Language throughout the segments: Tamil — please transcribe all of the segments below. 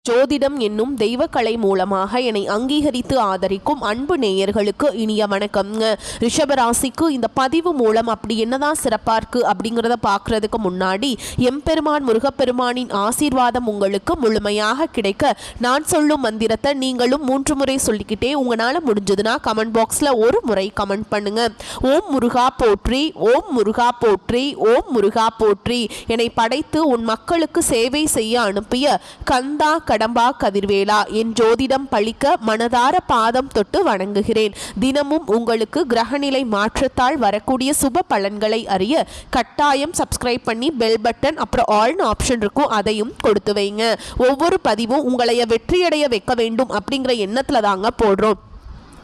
ஜோதிடம் என்னும் தெய்வக்கலை மூலமாக என்னை அங்கீகரித்து ஆதரிக்கும் அன்பு நேயர்களுக்கு இனிய வணக்கம்ங்க. ரிஷபராசிக்கு இந்த பதிவு மூலம் அப்படி என்னதான் சிறப்பா இருக்கு அப்படிங்கிறத பார்க்கறதுக்கு முன்னாடி எம்பெருமான் முருகப்பெருமானின் ஆசீர்வாதம் உங்களுக்கு முழுமையாக கிடைக்க நான் சொல்லும் மந்திரத்தை நீங்களும் 3 முறை சொல்லிக்கிட்டே உங்களால் முடிஞ்சதுன்னா கமெண்ட் பாக்ஸில் ஒரு முறை கமெண்ட் பண்ணுங்க. ஓம் முருகா போற்றி, ஓம் முருகா போற்றி, ஓம் முருகா போற்றி. என்னை படைத்து உன் மக்களுக்கு சேவை செய்ய அனுப்பிய கந்தா கடம்பா கதிர்வேலா, என் ஜோதிடம் பழிக்க மனதார பாதம் தொட்டு வணங்குகிறேன். தினமும் உங்களுக்கு கிரகநிலை மாற்றத்தால் வரக்கூடிய சுப பலன்களை அறிய கட்டாயம் சப்ஸ்கிரைப் பண்ணி பெல் பட்டன் அப்புறம் ஆல்னு ஆப்ஷன் இருக்கும், அதையும் கொடுத்து வைங்க. ஒவ்வொரு பதிவும் உங்களைய வெற்றியடைய வைக்க வேண்டும் அப்படிங்கிற எண்ணத்துல தாங்க போடுறோம்.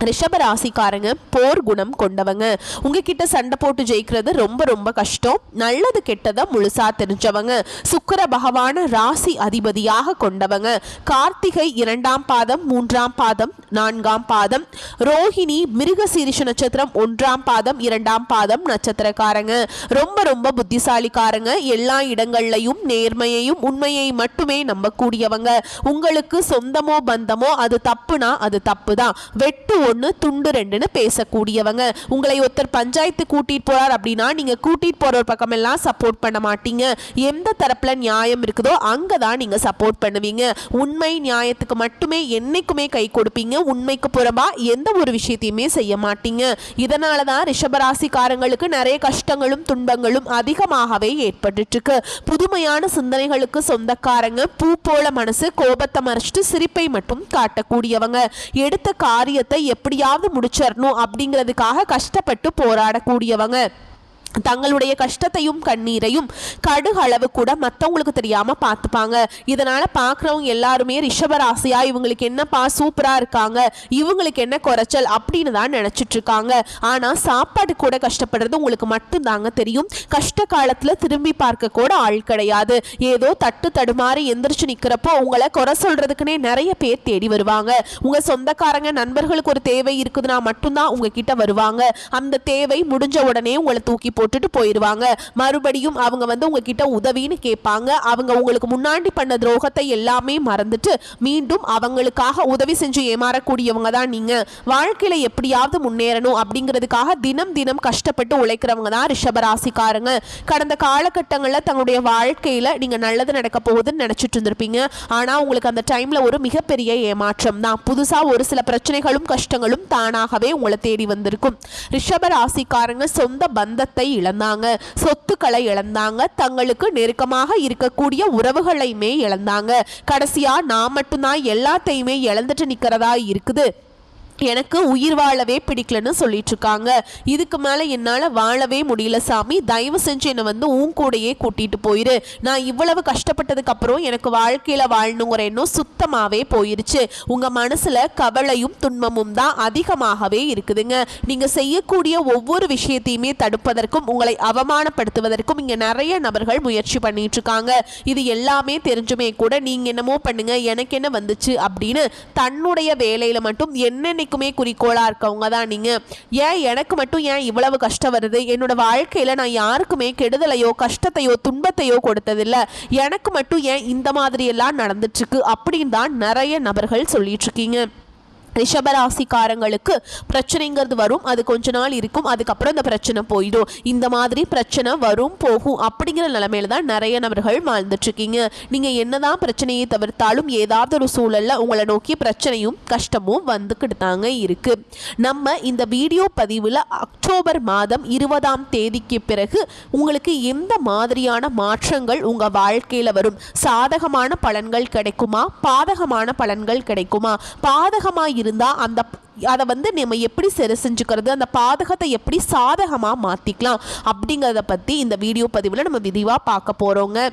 ரிஷபராசிக்காரங்க போர் குணம் கொண்டவங்க. உங்ககிட்ட சண்டை போட்டு ஜெயிக்கிறது ரொம்ப ரொம்ப கஷ்டம். நல்லது கெட்டதை முழுசா தெரிஞ்சவங்க. சுக்கிர பகவான ராசி அதிபதியாக கொண்டவங்க. கார்த்திகை 2ஆம் பாதம் 3ஆம் பாதம் 4ஆம் பாதம், ரோஹிணி மிருகசீரிஷ நட்சத்திரம் 1ஆம் பாதம் 2ஆம் பாதம் நட்சத்திரக்காரங்க. ரொம்ப ரொம்ப புத்திசாலிக்காரங்க. எல்லா இடங்கள்லையும் நேர்மையையும் உண்மையை மட்டுமே நம்பக்கூடியவங்க. உங்களுக்கு சொந்தமோ பந்தமோ அது தப்புனா அது தப்பு தான். வெட்டு 1 துண்டு 2ன்னு பேசக்கூடியவங்க. உங்களை ஒருத்தர் பஞ்சாயத்து கூட்டிட்டு போறார் அப்படின்னா நீங்க கூட்டிட்டு போற ஒரு பக்கம் எல்லாம் சப்போர்ட் பண்ண மாட்டீங்க. எந்த தரப்புல நியாயம் இருக்குதோ அங்கதான் நீங்க சப்போர்ட் பண்ணுவீங்க. உண்மை நியாயத்துக்கு மட்டுமே என்னைக்குமே கை கொடுப்பீங்க. உண்மைக்கு புறம்பா எந்த ஒரு விஷயத்தையுமே செய்ய மாட்டீங்க. இதனாலதான் ரிஷபராசிக்காரங்களுக்கு நிறைய கஷ்டங்களும் துன்பங்களும் அதிகமாகவே ஏற்பட்டு இருக்கு. புதுமையான சிந்தனைகளுக்கு சொந்தக்காரங்க. பூ போல மனசு, கோபத்தை மறைச்சிட்டு சிரிப்பை மட்டும் காட்டக்கூடியவங்க. எடுத்த காரியத்தை எப்படியாவது முடிச்சிடணும் அப்படிங்கிறதுக்காக கஷ்டப்பட்டு போராடக்கூடியவங்க. தங்களுடைய கஷ்டத்தையும் கண்ணீரையும் கடுகளவு கூட மற்றவங்களுக்கு தெரியாம பார்த்துப்பாங்க. இதனால பார்க்குறவங்க எல்லாருமே ரிஷபராசியா இவங்களுக்கு என்னப்பா சூப்பரா இருக்காங்க, இவங்களுக்கு என்ன குறைச்சல் அப்படின்னு தான் நினைச்சிட்டு இருக்காங்க. ஆனா சாப்பாடு கூட கஷ்டப்படுறது உங்களுக்கு மட்டும் தாங்க தெரியும். கஷ்ட காலத்துல திரும்பி பார்க்க கூட ஆள் கிடையாது. ஏதோ தட்டு தடுமாறி எந்திரிச்சு நிக்கிறப்போ உங்களை குறை சொல்றதுக்குன்னே நிறைய பேர் தேடி வருவாங்க. உங்க சொந்தக்காரங்க நண்பர்களுக்கு ஒரு தேவை இருக்குதுன்னா மட்டும்தான் உங்ககிட்ட வருவாங்க. அந்த தேவை முடிஞ்ச உடனே உங்களை தூக்கி போட்டுட்டு போயிடுவாங்க. மறுபடியும் அவங்க உங்ககிட்ட உதவின்னு கேட்பாங்க. அவங்க உங்களுக்கு முன்னாடி பண்ண துரோகத்தை எல்லாமே மறந்துட்டு மீண்டும் அவங்களுக்காக உதவி செஞ்சு ஏமாறக்கூடியவங்க தான் நீங்க. வாழ்க்கையில எப்படியாவது முன்னேறணும் அப்படிங்கிறதுக்காக தினம் தினம் கஷ்டப்பட்டு உழைக்கிறவங்க தான் ரிஷபராசிக்காரங்க. கடந்த காலகட்டங்களில் தங்களுடைய வாழ்க்கையில நீங்க நல்லது நடக்க போகுதுன்னு நினைச்சிட்டு இருந்திருப்பீங்க. ஆனா உங்களுக்கு அந்த டைம்ல ஒரு மிகப்பெரிய ஏமாற்றம் தான். புதுசா ஒரு சில பிரச்சனைகளும் கஷ்டங்களும் தானாகவே உங்களை தேடி வந்திருக்கும். ரிஷபராசிக்காரங்க சொந்த பந்தத்தை இழந்தாங்க, சொத்துக்களை இழந்தாங்க, தங்களுக்கு நெருக்கமாக இருக்கக்கூடிய உறவுகளையுமே இழந்தாங்க. கடைசியா நான் மட்டும்தான் எல்லாத்தையுமே இழந்துட்டு நிக்கிறதா இருக்குது, எனக்கு உயிர் வாழவே பிடிக்கலன்னு சொல்லிட்டு இருக்காங்க. இதுக்கு மேல என்னால வாழவே முடியல சாமி, தயவு செஞ்சு என்னை உன் கூடையே கூட்டிட்டு போயிரு. நான் இவ்வளவு கஷ்டப்பட்டதுக்கு அப்புறம் எனக்கு வாழ்க்கையில வாழணுங்கிற எண்ணம் சுத்தமாவே போயிருச்சு. உங்க மனசுல கவலையும் துன்பமும் தான் அதிகமாகவே இருக்குதுங்க. நீங்க செய்யக்கூடிய ஒவ்வொரு விஷயத்தையுமே தடுப்பதற்கும் உங்களை அவமானப்படுத்துவதற்கும் இங்க நிறைய நபர்கள் முயற்சி பண்ணிட்டு இருக்காங்க. இது எல்லாமே தெரிஞ்சுமே கூட நீங்க என்னமோ பண்ணுங்க, எனக்கு என்ன வந்துச்சு அப்படின்னு தன்னுடைய வேலையில மட்டும் என்ன குறிக்கோளா இருக்கவங்க தான் நீங்க. ஏன் எனக்கு மட்டும் ஏன் இவ்வளவு கஷ்டம் வருது, என்னோட வாழ்க்கையில நான் யாருக்குமே கெடுதலையோ கஷ்டத்தையோ துன்பத்தையோ கொடுத்ததில்லை, எனக்கு மட்டும் ஏன் இந்த மாதிரி எல்லாம் நடந்துட்டு இருக்கு அப்படின்னு தான் நிறைய நபர்கள் சொல்லிட்டு இருக்கீங்க. ரிஷபராசிக்காரங்களுக்கு பிரச்சனைங்கிறது வரும், அது கொஞ்ச நாள் இருக்கும், அதுக்கப்புறம் இந்த பிரச்சனை போயிடும். இந்த மாதிரி பிரச்சனை வரும் போகும் அப்படிங்கிற நிலைமையில தான் நிறைய நபர்கள் வாழ்ந்துட்டு இருக்கீங்க. நீங்க என்னதான் பிரச்சனையை தவிர்த்தாலும் ஏதாவது ஒரு சூழல்ல உங்களை நோக்கி பிரச்சனையும் கஷ்டமும் வந்துக்கிட்டு தாங்க இருக்கு. நம்ம இந்த வீடியோ பதிவுல அக்டோபர் மாதம் 20ஆம் தேதிக்கு பிறகு உங்களுக்கு எந்த மாதிரியான மாற்றங்கள் உங்க வாழ்க்கையில வரும், சாதகமான பலன்கள் கிடைக்குமா, பாதகமான பலன்கள் கிடைக்குமா, பாதகமா இருந்தா அதை நம்ம எப்படி சரி செஞ்சுக்கிறது, அந்த பாதகத்தை எப்படி சாதகமா மாத்திக்கலாம் அப்படிங்கறத பத்தி இந்த வீடியோ பதிவுல நம்ம விரிவா பார்க்க போறோங்க.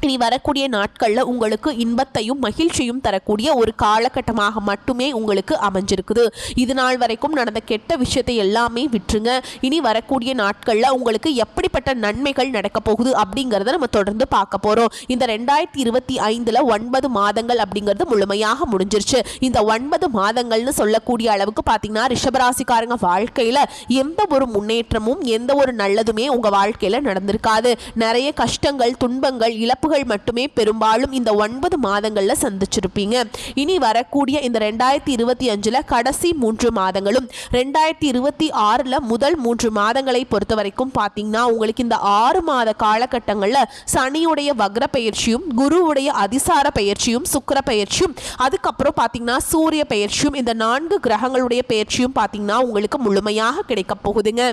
இனி வரக்கூடிய நாட்களில் உங்களுக்கு இன்பத்தையும் மகிழ்ச்சியும் தரக்கூடிய ஒரு காலகட்டமாக மட்டுமே உங்களுக்கு அமைஞ்சிருக்குது. இது நாள் வரைக்கும் நடந்த கெட்ட விஷயத்தை எல்லாமே விட்டுருங்க. இனி வரக்கூடிய நாட்களில் உங்களுக்கு எப்படிப்பட்ட நன்மைகள் நடக்க போகுது அப்படிங்கிறத நம்ம தொடர்ந்து பார்க்க போகிறோம். இந்த 2025 9 மாதங்கள் அப்படிங்கிறது முழுமையாக முடிஞ்சிருச்சு. இந்த 9 மாதங்கள்னு சொல்லக்கூடிய அளவுக்கு பார்த்தீங்கன்னா ரிஷபராசிக்காரங்க வாழ்க்கையில் எந்த ஒரு முன்னேற்றமும் எந்த ஒரு நல்லதுமே உங்கள் வாழ்க்கையில் நடந்திருக்காது. நிறைய கஷ்டங்கள், துன்பங்கள், இழப்பு வாய்ப்புகள் மட்டுமே பெரும்பாலும் இந்த 9 மாதங்கள்ல சந்திச்சிருப்பீங்க. இனி வரக்கூடிய இந்த 2025 கடைசி 3 மாதங்களும் 2026 முதல் 3 மாதங்களை பொறுத்த வரைக்கும் பார்த்தீங்கன்னா உங்களுக்கு இந்த 6 மாத காலகட்டங்கள்ல சனியுடைய வக்ர பெயர்ச்சியும் குருவுடைய அதிசார பெயர்ச்சியும் சுக்கிர பெயர்ச்சியும் அதுக்கப்புறம் பார்த்தீங்கன்னா சூரிய பெயர்ச்சியும் இந்த 4 கிரகங்களுடைய பெயர்ச்சியும் பார்த்தீங்கன்னா உங்களுக்கு முழுமையாக கிடைக்க போகுதுங்க.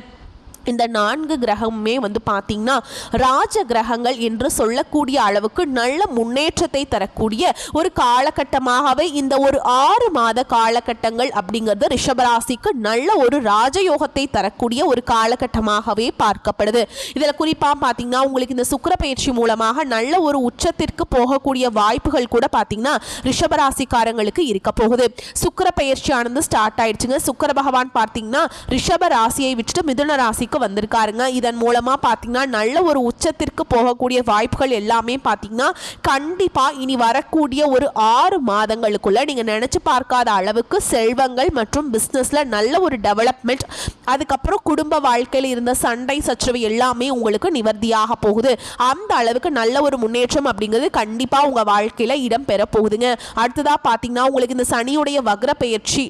இந்த 4 கிரகமுமே பார்த்தீங்கன்னா ராஜ கிரகங்கள் என்று சொல்லக்கூடிய அளவுக்கு நல்ல முன்னேற்றத்தை தரக்கூடிய ஒரு காலகட்டமாகவே இந்த ஒரு 6 மாத காலகட்டங்கள் அப்படிங்கிறது ரிஷபராசிக்கு நல்ல ஒரு ராஜயோகத்தை தரக்கூடிய ஒரு காலகட்டமாகவே பார்க்கப்படுது. இதில் குறிப்பாக பார்த்தீங்கன்னா உங்களுக்கு இந்த சுக்கிர பயிற்சி மூலமாக நல்ல ஒரு உச்சத்திற்கு போகக்கூடிய வாய்ப்புகள் கூட பார்த்தீங்கன்னா ரிஷபராசிக்காரங்களுக்கு இருக்க போகுது. சுக்கிர பயிற்சியானது ஸ்டார்ட் ஆயிடுச்சுங்க. சுக்கிர பகவான் பார்த்தீங்கன்னா ரிஷப ராசியை விட்டுட்டு மிதுன ராசிக்கு வந்திருக்காருங்க. இதன் மூலமா பாத்தீங்கன்னா நல்ல ஒரு உச்சத்திற்கு போகக்கூடிய வாய்ப்புகள் எல்லாமே பாத்தீங்கன்னா கண்டிப்பா இனி வரக்கூடிய ஒரு 6 மாதங்களுக்குள்ள நீங்க நினைச்சு பார்க்காத அளவுக்கு செல்வங்கள் மற்றும் பிசினஸ்ல நல்ல ஒரு டெவலப்மெண்ட், அதுக்கப்புறம் குடும்ப வாழ்க்கையில் இருந்த சண்டை சச்சரவு எல்லாமே உங்களுக்கு நிவர்த்தியாக போகுது. அந்த அளவுக்கு நல்ல ஒரு முன்னேற்றம் அப்படிங்கிறது கண்டிப்பா உங்க வாழ்க்கையில இடம் பெற போகுதுங்க. அடுத்ததா பாத்தீங்கன்னா உங்களுக்கு இந்த சனியுடைய வக்ர பெயர்ச்சி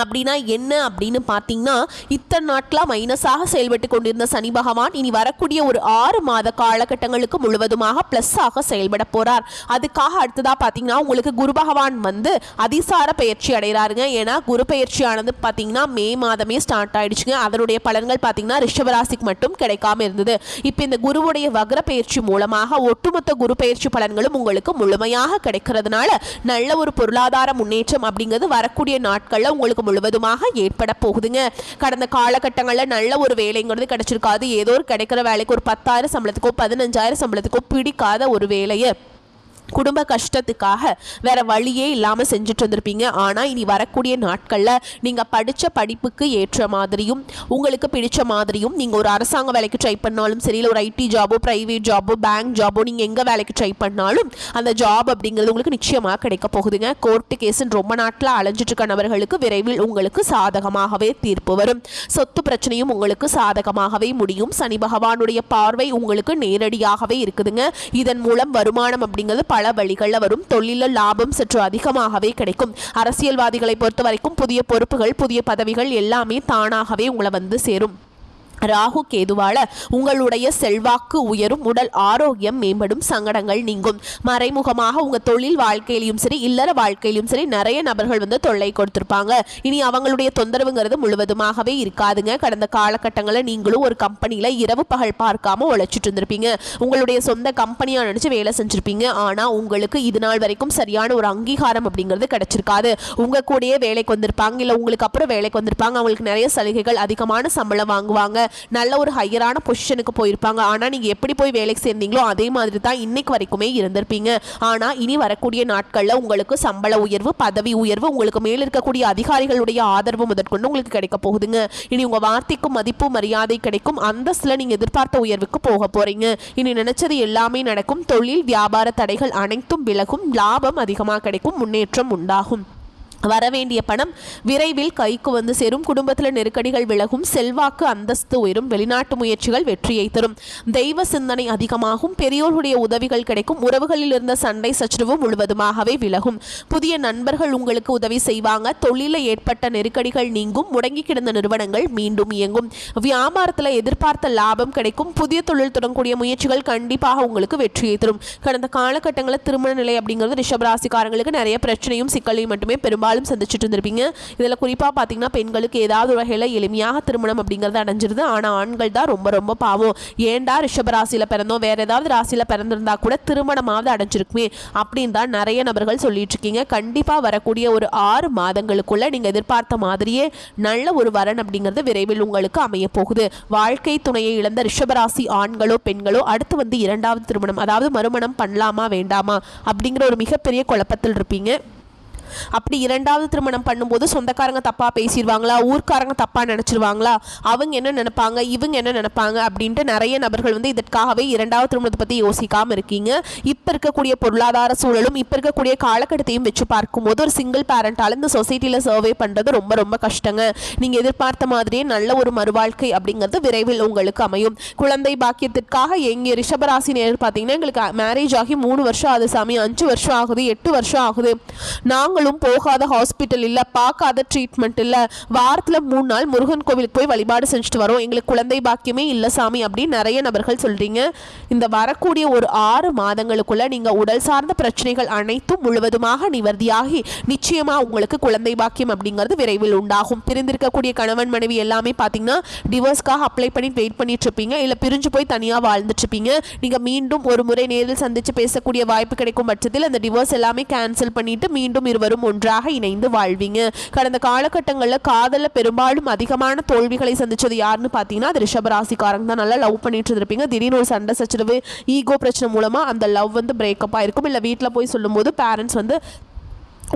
அப்படின்னா என்ன அப்படின்னு பார்த்தீங்கன்னா இத்தனை நாட்களாக மைனஸாக செயல்பட்டு கொண்டிருந்த சனி பகவான் இனி வரக்கூடிய ஒரு 6 மாத காலகட்டங்களுக்கு முழுவதுமாக ப்ளஸ்ஸாக செயல்பட போகிறார். அதுக்காக அடுத்ததாக பார்த்தீங்கன்னா உங்களுக்கு குரு பகவான் அதிசார பயிற்சி அடைகிறாருங்க. ஏன்னா குரு பயிற்சியானது பார்த்தீங்கன்னா மே மாதமே ஸ்டார்ட் ஆயிடுச்சுங்க. அதனுடைய பலன்கள் பார்த்தீங்கன்னா ரிஷபராசிக்கு மட்டும் கிடைக்காம இருந்தது. இப்போ இந்த குருவுடைய வக்ர பயிற்சி மூலமாக ஒட்டுமொத்த குரு பயிற்சி பலன்களும் உங்களுக்கு முழுமையாக கிடைக்கிறதுனால நல்ல ஒரு பொருளாதார முன்னேற்றம் அப்படிங்கிறது வரக்கூடிய நாட்களில் உங்களுக்கு முழுவதுமாக ஏற்பட போகுதுங்க. கடந்த காலகட்டங்களில் நல்ல ஒரு வேலைங்கிறது கிடைச்சிருக்காது. ஏதோ ஒரு கிடைக்கிற வேலைக்கு ஒரு 10,000 சம்பளத்துக்கோ 15,000 சம்பளத்துக்கோ பிடிக்காத ஒரு வேலையை குடும்ப கஷ்டத்துக்காக வேற வழியே இல்லாமல் செஞ்சுட்டு வந்திருப்பீங்க. ஆனால் இனி வரக்கூடிய நாட்களில் நீங்கள் படித்த படிப்புக்கு ஏற்ற மாதிரியும் உங்களுக்கு பிடிச்ச மாதிரியும் நீங்கள் ஒரு அரசாங்க வேலைக்கு ட்ரை பண்ணாலும் சரி, இல்லை ஒரு ஐடி ஜாபோ ப்ரைவேட் ஜாபோ பேங்க் ஜாபோ நீங்கள் எங்கே வேலைக்கு ட்ரை பண்ணாலும் அந்த ஜாப் அப்படிங்கிறது உங்களுக்கு நிச்சயமாக கிடைக்க போகுதுங்க. கோர்ட்டு கேஸுன்னு ரொம்ப நாட்டில் அலைஞ்சிட்டு இருக்க நபர்களுக்கு விரைவில் உங்களுக்கு சாதகமாகவே தீர்ப்பு வரும். சொத்து பிரச்சனையும் உங்களுக்கு சாதகமாகவே முடியும். சனி பகவானுடைய பார்வை உங்களுக்கு நேரடியாகவே இருக்குதுங்க. இதன் மூலம் வருமானம் அப்படிங்கிறது பல வழிகளில் வரும். தொழில லாபம் சற்று அதிகமாகவே கிடைக்கும். அரசியல்வாதிகளை பொறுத்த வரைக்கும் புதிய பொறுப்புகள் புதிய பதவிகள் எல்லாமே தானாகவே உங்களை சேரும். ராகு கேதுவால உங்களுடைய செல்வாக்கு உயரும், உடல் ஆரோக்கியம் மேம்படும், சங்கடங்கள் நீங்கும். மறைமுகமாக உங்க தொழில் வாழ்க்கையிலும் சரி இல்லற வாழ்க்கையிலும் சரி நிறைய நபர்கள் தொல்லை கொடுத்திருப்பாங்க. இனி அவங்களுடைய தொந்தரவுங்கிறது முழுவதுமாகவே இருக்காதுங்க. கடந்த காலகட்டங்களில் நீங்களும் ஒரு கம்பெனியில இரவு பகல் பார்க்காம உழைச்சிட்டு இருந்திருப்பீங்க. உங்களுடைய சொந்த கம்பெனியா நினைச்சு வேலை செஞ்சிருப்பீங்க. ஆனா உங்களுக்கு இது நாள் வரைக்கும் சரியான ஒரு அங்கீகாரம் அப்படிங்கிறது கிடைச்சிருக்காது. உங்க கூடயே வேலைக்கு வந்திருப்பாங்க, இல்ல உங்களுக்கு அப்புறம் வேலைக்கு வந்திருப்பாங்க. அவங்களுக்கு நிறைய சலுகைகள், அதிகமான சம்பளம் வாங்குவாங்க, நல்ல ஒரு ஹையரான பொசிஷனுக்கு போயிருப்பாங்க. ஆனால் நீங்கள் எப்படி போய் வேலைக்கு சேர்ந்தீங்களோ அதே மாதிரி தான் இன்னைக்கு வரைக்குமே இருந்திருப்பீங்க. ஆனால் இனி வரக்கூடிய நாட்களில் உங்களுக்கு சம்பள உயர்வு, பதவி உயர்வு, உங்களுக்கு மேல் இருக்கக்கூடிய அதிகாரிகளுடைய ஆதரவு முதற்கொண்டு உங்களுக்கு கிடைக்க போகுதுங்க. இனி உங்கள் வார்த்தைக்கும் மதிப்பு மரியாதை கிடைக்கும். அந்தஸ்தில் நீங்கள் எதிர்பார்த்த உயர்வுக்கு போக போறீங்க. இனி நினைச்சது எல்லாமே நடக்கும். தொழில் வியாபார தடைகள் அனைத்தும் விலகும். லாபம் அதிகமாக கிடைக்கும். முன்னேற்றம் உண்டாகும். வரவேண்டிய பணம் விரைவில் கைக்கு சேரும். குடும்பத்தில் நெருக்கடிகள் விலகும். செல்வாக்கு அந்தஸ்து உயரும். வெளிநாட்டு முயற்சிகள் வெற்றியை தரும். தெய்வ சிந்தனை அதிகமாகும். பெரியோர்களுடைய உதவிகள் கிடைக்கும். உறவுகளில் இருந்த சண்டை சச்சரவு முழுவதுமாகவே விலகும். புதிய நண்பர்கள் உங்களுக்கு உதவி செய்வாங்க. தொழிலில் ஏற்பட்ட நெருக்கடிகள் நீங்கும். முடங்கி கிடந்த நிறுவனங்கள் மீண்டும் இயங்கும். வியாபாரத்தில் எதிர்பார்த்த லாபம் கிடைக்கும். புதிய தொழில் தொடங்கக்கூடிய முயற்சிகள் கண்டிப்பாக உங்களுக்கு வெற்றியை தரும். கடந்த காலகட்டங்களில் திருமண நிலை அப்படிங்கிறது ரிஷபராசிக்காரங்களுக்கு நிறைய பிரச்சனையும் சிக்கலையும் மட்டுமே பெரும்பாலும் சந்திச்சுட்டு இருந்திருப்பீங்க. இதில் குறிப்பாக பார்த்தீங்கன்னா பெண்களுக்கு ஏதாவது ஒரு வகையில் எளிமையாக திருமணம் அப்படிங்கிறது அடைஞ்சிருது. ஆனால் ஆண்கள் தான் ரொம்ப ரொம்ப பாவம். ஏண்டா ரிஷபராசியில் பிறந்தோம், வேற ஏதாவது ராசியில் பிறந்திருந்தா கூட திருமணமாவது அடைஞ்சிருக்குமே அப்படின்னு தான் நிறைய நபர்கள் சொல்லிட்டு இருக்கீங்க. கண்டிப்பாக வரக்கூடிய ஒரு 6 மாதங்களுக்குள்ள நீங்கள் எதிர்பார்த்த மாதிரியே நல்ல ஒரு வரன் அப்படிங்கிறது விரைவில் உங்களுக்கு அமைய போகுது. வாழ்க்கை துணையை இழந்த ரிஷபராசி ஆண்களோ பெண்களோ அடுத்து 2வது திருமணம், அதாவது மறுமணம் பண்ணலாமா வேண்டாமா அப்படிங்கிற ஒரு மிகப்பெரிய குழப்பத்தில் இருப்பீங்க. அப்படி இரண்டாவது திருமணம் பண்ணும்போது சொந்தக்காரங்க தப்பாக பேசிடுவாங்களா, ஊர்க்காரங்க தப்பாக நினச்சிருவாங்களா, அவங்க என்ன நினைப்பாங்க, இவங்க என்ன நினைப்பாங்க அப்படின்ட்டு நிறைய நபர்கள் வந்து இதற்காகவே இரண்டாவது திருமணத்தை பற்றி யோசிக்காமல் இருக்கீங்க. இப்போ இருக்கக்கூடிய பொருளாதார சூழலும் இப்போ இருக்கக்கூடிய காலகட்டத்தையும் வச்சு பார்க்கும்போது ஒரு சிங்கிள் பேரண்டால் இந்த சொசைட்டியில் சர்வே பண்ணுறது ரொம்ப ரொம்ப கஷ்டங்க. நீங்கள் எதிர்பார்த்த மாதிரியே நல்ல ஒரு மறுவாழ்க்கை அப்படிங்கிறது விரைவில் உங்களுக்கு அமையும். குழந்தை பாக்கியத்திற்காக எங்கே ரிஷபராசி நேரில் பார்த்தீங்கன்னா எங்களுக்கு மேரேஜ் ஆகி 3 வருஷம் ஆகுது சாமி, 5 வருஷம் ஆகுது, 8 வருஷம் ஆகுது, நாங்களும் போகாத ஹாஸ்பிட்டல் இல்லை, பார்க்காத ட்ரீட்மெண்ட் இல்லை, வாரத்தில் 3 நாள் முருகன் கோவிலுக்கு போய் வழிபாடு செஞ்சுட்டு வரோம், எங்களுக்கு குழந்தை பாக்கியமே இல்லை சாமி அப்படின்னு நிறைய நபர்கள் சொல்கிறீங்க. இந்த வரக்கூடிய ஒரு 6 மாதங்களுக்குள்ள நீங்கள் உடல் சார்ந்த பிரச்சனைகள் அனைத்தும் முழுவதுமாக நிவர்த்தியாகி நிச்சயமாக உங்களுக்கு குழந்தை பாக்கியம் அப்படிங்கிறது விரைவில் உண்டாகும். பிரிந்திருக்கக்கூடிய கணவன் மனைவி எல்லாமே பார்த்தீங்கன்னா டிவோர்ஸ்க்காக அப்ளை பண்ணி வெயிட் பண்ணிட்டு இருப்பீங்க, இல்லை பிரிஞ்சு போய் தனியாக வாழ்ந்துட்டு இருப்பீங்க. நீங்கள் மீண்டும் ஒரு முறை நேரில் சந்தித்து பேசக்கூடிய வாய்ப்பு கிடைக்கும் பட்சத்தில் அந்த டிவோர்ஸ் எல்லாமே கேன்சல் பண்ணிட்டு மீண்டும் இருவரும் ஒன்றாக இணைந்து வாழ்வீங்க. கடந்த காலகட்டங்களில் காதலில் பெரும்பாலும் அதிகமான தோல்விகளை சந்திச்சது யாருன்னு பார்த்தீங்கன்னா அது ரிஷபராசிக்காரங்க தான். நல்லா லவ் பண்ணிட்டு இருப்பீங்க, திடீர்னு ஒரு சண்டை சச்சரவு ஈகோ பிரச்சனை மூலமாக அந்த லவ் வந்து பிரேக்கப் ஆயிருக்கும், இல்லை வீட்டில் போய் சொல்லும்போது பேரண்ட்ஸ் வந்து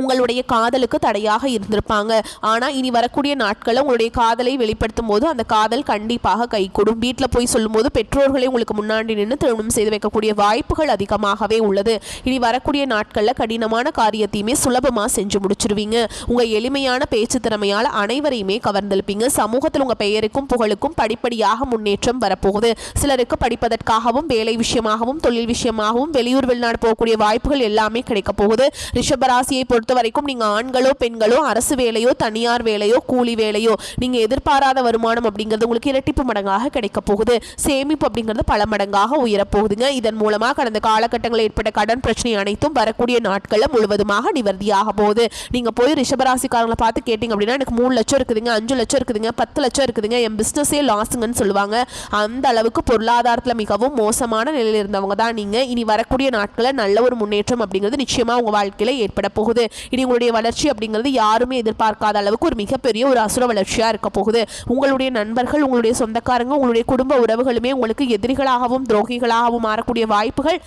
உங்களுடைய காதலுக்கு தடையாக இருந்திருப்பாங்க. ஆனால் இனி வரக்கூடிய நாட்களில் உங்களுடைய காதலை வெளிப்படுத்தும் போது அந்த காதல் கண்டிப்பாக கைகூடும். வீட்டில் போய் சொல்லும்போது பெற்றோர்களை உங்களுக்கு முன்னாடி நின்று திருமணம் செய்து வைக்கக்கூடிய வாய்ப்புகள் அதிகமாகவே உள்ளது. இனி வரக்கூடிய நாட்களில் கடினமான காரியத்தையுமே சுலபமாக செஞ்சு முடிச்சிருவீங்க. உங்கள் எளிமையான பேச்சு திறமையால் அனைவரையுமே கவர்ந்தெழுப்பீங்க. சமூகத்தில் உங்கள் பெயருக்கும் புகழுக்கும் படிப்படியாக முன்னேற்றம் வரப்போகுது. சிலருக்கு படிப்பதற்காகவும் வேலை விஷயமாகவும் தொழில் விஷயமாகவும் வெளியூர் வெளிநாடு போகக்கூடிய வாய்ப்புகள் எல்லாமே கிடைக்க போகுது. ரிஷபராசியை பொறுத்த வரைக்கும் நீங்க ஆண்களோ பெண்களோ அரசு வேலையோ தனியார் வேலையோ கூலி வேலையோ நீங்க எதிர்பாராத வருமானம் அப்படிங்கிறது உங்களுக்கு இரட்டிப்பு மடங்காக கிடைக்க போகுது. சேமிப்பு அப்படிங்கிறது பல மடங்காக உயரப்போகுதுங்க. இதன் மூலமாக கடந்த காலகட்டங்களில் ஏற்பட்ட கடன் பிரச்சனை அனைத்தும் வரக்கூடிய நாட்களில் முழுவதுமாக நிவர்த்தியாக போகுது. நீங்க போய் ரிஷபராசிக்காரங்களை பார்த்து கேட்டீங்க அப்படின்னா எனக்கு 3 லட்சம் இருக்குதுங்க, 5 லட்சம் இருக்குதுங்க, 10 லட்சம் இருக்குதுங்க, என் பிசினஸே லாஸுங்கன்னு சொல்லுவாங்க. அந்த அளவுக்கு பொருளாதாரத்தில் மிகவும் மோசமான நிலையில் இருந்தவங்க தான் நீங்க. இனி வரக்கூடிய நாட்களில் நல்ல ஒரு முன்னேற்றம் அப்படிங்கிறது நிச்சயமா உங்க வாழ்க்கையில ஏற்பட போகுது. இனி உங்களுடைய வளர்ச்சி அப்படிங்கிறது யாருமே எதிர்பார்க்காத அளவுக்கு ஒரு மிகப்பெரிய ஒரு அசுர வளர்ச்சியாக இருக்க போகுது. உங்களுடைய நண்பர்கள், உங்களுடைய சொந்தக்காரங்க, உங்களுடைய குடும்ப உறவுகளுமே உங்களுக்கு எதிரிகளாகவும் துரோகிகளாகவும் மாறக்கூடிய வாய்ப்புகள்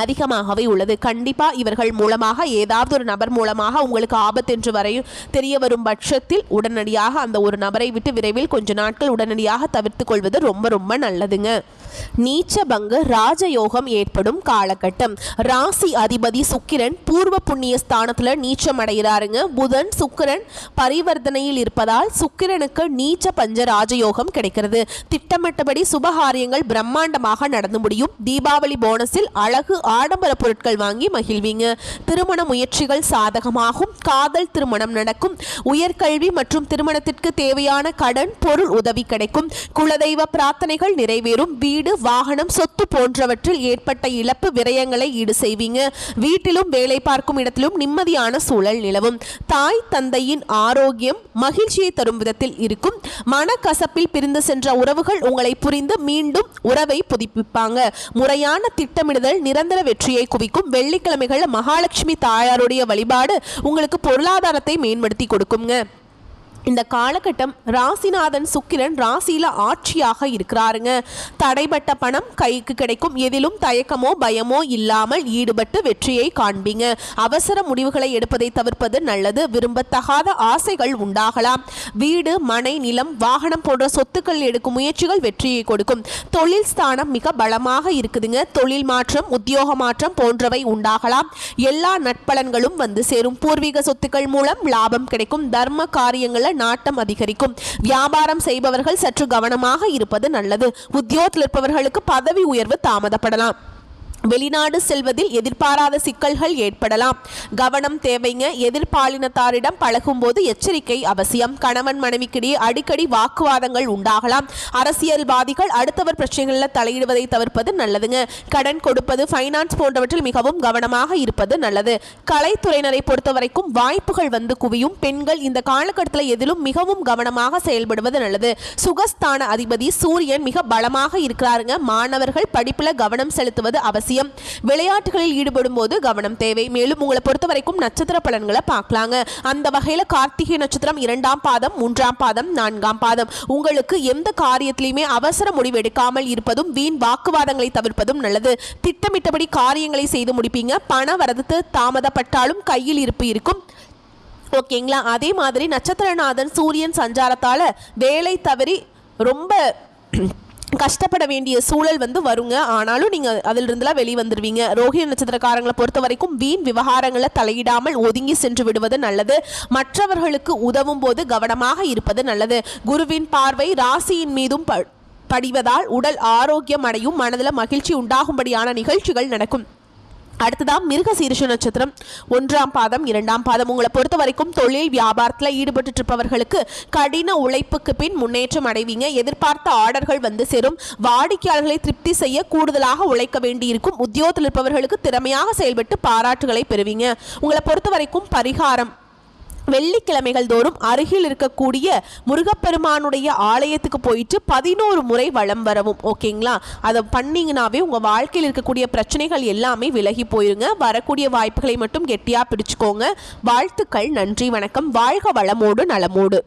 அதிகமாகவே உள்ளது. கண்டிப்பாக இவர்கள் மூலமாக ஏதாவது ஒரு நபர் மூலமாக உங்களுக்கு ஆபத்து என்று வரையும் தெரிய வரும் பட்சத்தில் உடனடியாக அந்த ஒரு நபரை விட்டு விரைவில் கொஞ்ச நாட்கள் உடனடியாக தவிர்த்து கொள்வது ரொம்ப ரொம்ப நல்லதுங்க. நீச்சபங்கு ராஜயோகம் ஏற்படும் காலகட்டம். ராசி அதிபதி சுக்கிரன் பூர்வ புண்ணிய ஸ்தானத்துல நீச்சம் அடைகிறாருங்க. புதன் சுக்கிரன் பரிவர்த்தனையில் இருப்பதால் சுக்கிரனுக்கு நீச்ச பஞ்ச ராஜயோகம் கிடைக்கிறது. திட்டமிட்டபடி சுபகாரியங்கள் பிரம்மாண்டமாக நடந்து முடியும். தீபாவளி போனஸில் அழகு ஆடம்பர பொருட்கள் வாங்கி மகிழ்வீங்க. திருமண முயற்சிகள் சாதகமாகும். காதல் திருமணம் நடக்கும். உயர்கல்வி மற்றும் திருமணத்திற்கு தேவையான கடன் பொருள் உதவி கிடைக்கும். குலதெய்வ பிரார்த்தனைகள் நிறைவேறும். வீடு வாகனம் சொத்து போன்றவற்றில் ஏற்பட்ட இழப்பு விரயங்களை ஈடு செய்வீங்க. வீட்டிலும் வேலை பார்க்கும் இடத்திலும் நிம்மதியான சூழல் நிலவும். தாய் தந்தையின் ஆரோக்கியம் மகிழ்ச்சியை தரும் விதத்தில் இருக்கும். மனக்கசப்பில் பிரிந்து சென்ற உறவுகள் உங்களை புரிந்து மீண்டும் உறவை புதுப்பிப்பாங்க. முறையான திட்டமிடுதல் நிரந்தர வெற்றியை குவிக்கும். வெள்ளிக்கிழமைகள் மகாலட்சுமி தாயாருடைய வழிபாடு உங்களுக்கு பொருளாதாரத்தை மேம்படுத்தி கொடுக்குங்க. இந்த காலகட்டம் ராசிநாதன் சுக்கிரன் ராசியில ஆட்சியாக இருக்கிறாருங்க. தடைப்பட்ட பணம் கைக்கு கிடைக்கும். எதிலும் தயக்கமோ பயமோ இல்லாமல் ஈடுபட்டு வெற்றியை காண்பீங்க. அவசர முடிவுகளை எடுப்பதை தவிர்ப்பது நல்லது. விரும்பத்தகாத ஆசைகள் உண்டாகலாம். வீடு மனை நிலம் வாகனம் போன்ற சொத்துக்கள் எடுக்கும் முயற்சிகள் வெற்றியை கொடுக்கும். தொழில் ஸ்தானம் மிக பலமாக இருக்குதுங்க. தொழில் மாற்றம் உத்தியோக மாற்றம் போன்றவை உண்டாகலாம். எல்லா நட்பலன்களும் வந்து சேரும். பூர்வீக சொத்துக்கள் மூலம் லாபம் கிடைக்கும். தர்ம காரியங்களை நாட்டம் அதிகரிக்கும். வியாபாரம் செய்பவர்கள் சற்று கவனமாக இருப்பது நல்லது. உத்தியோகத்தில் இருப்பவர்களுக்கு பதவி உயர்வு தாமதப்படலாம். வெளிநாடு செல்வதில் எதிர்பாராத சிக்கல்கள் ஏற்படலாம். கவனம் தேவைங்க. எதிர்பாலினத்தாரிடம் பழகும்போது எச்சரிக்கை அவசியம். கணவன் மனைவிக்கிடையே அடிக்கடி வாக்குவாதங்கள் உண்டாகலாம். அரசியல்வாதிகள் அடுத்தவர் பிரச்சனைகளில் தலையிடுவதை தவிர்ப்பது நல்லதுங்க. கடன் கொடுப்பது ஃபைனான்ஸ் போன்றவற்றில் மிகவும் கவனமாக இருப்பது நல்லது. கலைத்துறையினரை பொறுத்தவரைக்கும் வாய்ப்புகள் வந்து குவியும். பெண்கள் இந்த காலகட்டத்தில் எதிலும் மிகவும் கவனமாக செயல்படுவது நல்லது. சுகஸ்தான அதிபதி சூரியன் மிக பலமாக இருக்கிறாருங்க. மாணவர்கள் படிப்புல கவனம் செலுத்துவது அவசியம். அவசியம். விளையாட்டுகளில் ஈடுபடும் போது கவனம் தேவை. மேலும் உங்களை பொறுத்த வரைக்கும் நட்சத்திர பலன்களை பார்க்கலாங்க. அந்த வகையில் கார்த்திகை நட்சத்திரம் 2ஆம் பாதம், 3ஆம் பாதம், 4ஆம் பாதம். உங்களுக்கு எந்த காரியத்திலையுமே அவசர முடிவு எடுக்காமல் இருப்பதும், வீண் வாக்குவாதங்களை தவிர்ப்பதும் நல்லது. திட்டமிட்டபடி காரியங்களை செய்து முடிப்பீங்க. பண வரது தாமதப்பட்டாலும் கையில் இருப்பு இருக்கும். ஓகேங்களா? அதே மாதிரி நட்சத்திரநாதன் சூரியன் சஞ்சாரத்தால் வேலை தவறி ரொம்ப கஷ்டப்பட வேண்டிய சூழல் வருங்க. ஆனாலும் நீங்கள் அதிலிருந்துலாம் வெளிவந்துருவீங்க. ரோஹிணி நட்சத்திரக்காரங்களை பொறுத்த வரைக்கும் வீண் விவகாரங்களை தலையிடாமல் ஒதுங்கி சென்று விடுவது நல்லது. மற்றவர்களுக்கு உதவும் போது கவனமாக இருப்பது நல்லது. குருவின் பார்வை ராசியின் மீதும் படிவதால் உடல் ஆரோக்கியம் அடையும். மனதில் மகிழ்ச்சி உண்டாகும்படியான நிகழ்ச்சிகள் நடக்கும். அடுத்ததான் மிருக சீரிஷ நட்சத்திரம் 1ஆம் பாதம், 2ஆம் பாதம். உங்களை பொறுத்த வரைக்கும் தொழில் வியாபாரத்தில் ஈடுபட்டு இருப்பவர்களுக்கு கடின உழைப்புக்கு பின் முன்னேற்றம் அடைவீங்க. எதிர்பார்த்த ஆர்டர்கள் சேரும். வாடிக்கையாளர்களை திருப்தி செய்ய கூடுதலாக உழைக்க வேண்டியிருக்கும். உத்தியோகத்தில் இருப்பவர்களுக்கு திறமையாக செயல்பட்டு பாராட்டுகளை பெறுவீங்க. உங்களை பொறுத்த வரைக்கும் பரிகாரம் வெள்ளிக்கிழமைகள் தோறும் அருகில் இருக்கக்கூடிய முருகப்பெருமானுடைய ஆலயத்துக்கு போயிட்டு 11 முறை வலம் வரவும். ஓகேங்களா? அதை பண்ணிங்கனாவே உங்கள் வாழ்க்கையில் இருக்கக்கூடிய பிரச்சனைகள் எல்லாமே விலகி போயிருங்க. வரக்கூடிய வாய்ப்புகளை மட்டும் கெட்டியாக பிடிச்சுக்கோங்க. வாழ்த்துக்கள். நன்றி, வணக்கம். வாழ்க வளமோடு நலமோடு.